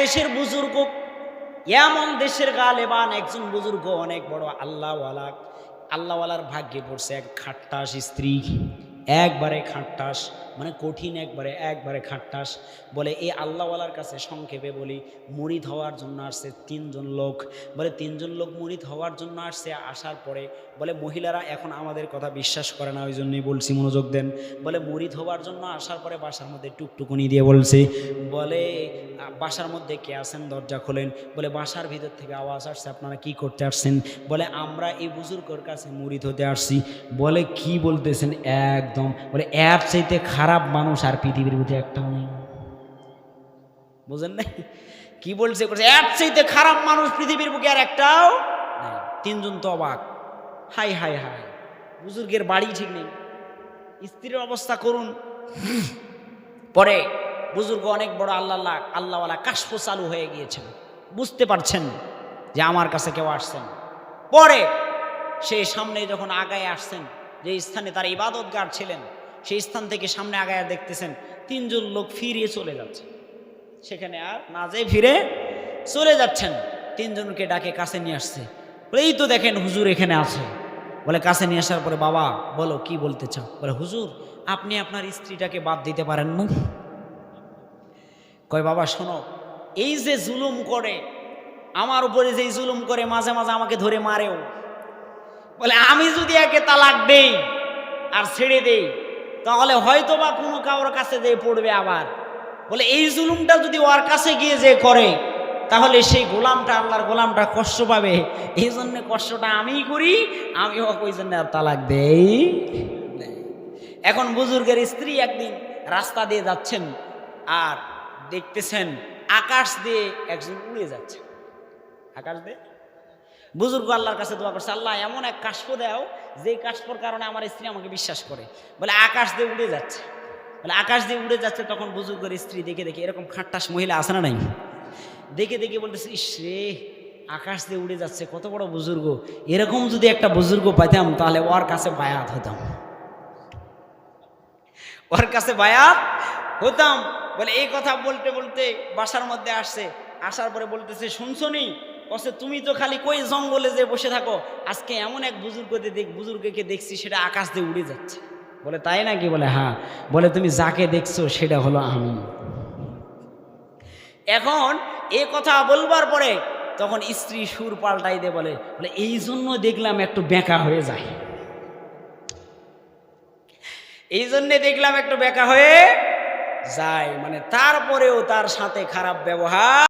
দেশের বুজুর্গ, এমন দেশের গালেবান একজন বুজুর্গ, অনেক বড় আল্লাহওয়ালা, আল্লাহওয়ালার ভাগ্যে পড়ছে এক খাট্টাস স্ত্রী, একবারে খাট্টাস, মানে কঠিন, একবারে খাট্টাস। বলে এই আল্লাহওয়ালার কাছে সংক্ষেপে বলি, মুরিদ হওয়ার জন্য আসছে তিনজন লোক। বলে তিনজন লোক মুরিদ হওয়ার জন্য আসছে। আসার পরে বলে মহিলারা এখন আমাদের কথা বিশ্বাস করে না, ওই জন্যই বলছি মনোযোগ দেন। বলে মুরিদ হওয়ার জন্য আসার পরে বাসার মধ্যে টুকটুকুনি দিয়ে বলছে, বলে বাসার মধ্যে কে আছেন দরজা খোলেন। বলে বাসার ভিতর থেকে আওয়াজ আসছে, আপনারা কি করতে আসছেন? বলে আমরা এই বুজুর্গের কাছে মুরিদ হতে আসছি। বলে কি বলতেছেন? একদম, বলে এর চাইতে খারাপ মানুষ আর পৃথিবীর মধ্যে একটাও নেই। বুঝেন নাই কি বলছে? এর চাইতে খারাপ মানুষ পৃথিবীর বুকে আর একটাও নাই। তিনজন তো অবাক, হাই হাই হাই, বুজুর্গের বাড়ি ঠিক নেই, স্ত্রীর অবস্থা করুন। পরে বুজুর্গ অনেক বড় আল্লাহওয়ালা কাশফ চালু হয়ে গিয়েছেন, বুঝতে পারছেন যে আমার কাছে কেউ আসছেন। পরে সেই সামনে যখন আগায় আসছেন, যে স্থানে তার ইবাদতগার ছিলেন, সেই স্থান থেকে সামনে আগায় দেখতেছেন তিনজন লোক ফিরে চলে যাচ্ছে। সেখানে আর না যেয়ে ফিরে চলে যাচ্ছেন। তিনজনকে ডাকে কাছে নিয়ে আসছে। বলে এই তো দেখেন হুজুর এখানে আছে। বলে কাছে নিয়ে আসার পরে, বাবা বলো কি বলতে চাও? বলে হুজুর আপনি আপনার স্ত্রীটাকে বাদ দিতে পারেন না? কয় বাবা শোনো, এই যে জুলুম করে আমার উপরে, যেই জুলুম করে মাঝে মাঝে আমাকে ধরে মারেও, বলে আমি যদি একে তালাক দেই আর ছেড়ে দেই, তাহলে হয়তো বা কোনো কারোর কাছে যেয়ে পড়বে আবার। বলে এই জুলুমটা যদি ওর কাছে গিয়ে যে করে, তাহলে সেই গোলামটা, আল্লাহর গোলামটা কষ্ট পাবে। এই জন্য কষ্টটা আমিই করি, আমি ওই জন্য আর তালাক দেই। এখন বুজুর্গের স্ত্রী একদিন রাস্তা দিয়ে যাচ্ছেন, আর দেখতেছেন আকাশ দিয়ে একজন উড়ে যাচ্ছে। আকাশ দিয়ে বুজুর্গ আল্লাহর কাছে দোয়া করছে, আল্লাহ এমন এক কাশফ দাও, যে কাশফর কারণে আমার স্ত্রী আমাকে বিশ্বাস করে। বলে আকাশ দিয়ে উড়ে যাচ্ছে। বলে আকাশ দিয়ে উড়ে যাচ্ছে। তখন বুজুর্গের স্ত্রী দেখে এরকম খাট্টাস মহিলা আছে না নাই, দেখে বলতেছে, ইস রে, আকাশ দিয়ে উড়ে যাচ্ছে, কত বড় বুজুর্গ, এরকম যদি একটা বুজুর্গ পাইতাম তাহলে ওর কাছে বায়াত হতাম, ওর কাছে বায়াত হতাম। বলে এই কথা বলতে বলতে বাসার মধ্যে আসছে। আসার পরে বলতেছে, শুনছনি? বলছে তুমি তো খালি কই জঙ্গলে যে বসে থাকো, আজকে এমন এক বুজুর্গকে দেখছি, সেটা আকাশ দিয়ে উড়ে যাচ্ছে। বলে তাই নাকি? বলে হ্যাঁ। বলে তুমি যাকে দেখছো সেটা হলো আমি। এখন এ কথা বলবার পরে তখন স্ত্রী সুর পাল্টাই দিয়ে বলে এই জন্য দেখলাম একটু বেঁকা হয়ে যায়, এই জন্যে দেখলাম একটু বেঁকা হয়ে যায়, মানে তারপরেও তার সাথে খারাপ ব্যবহার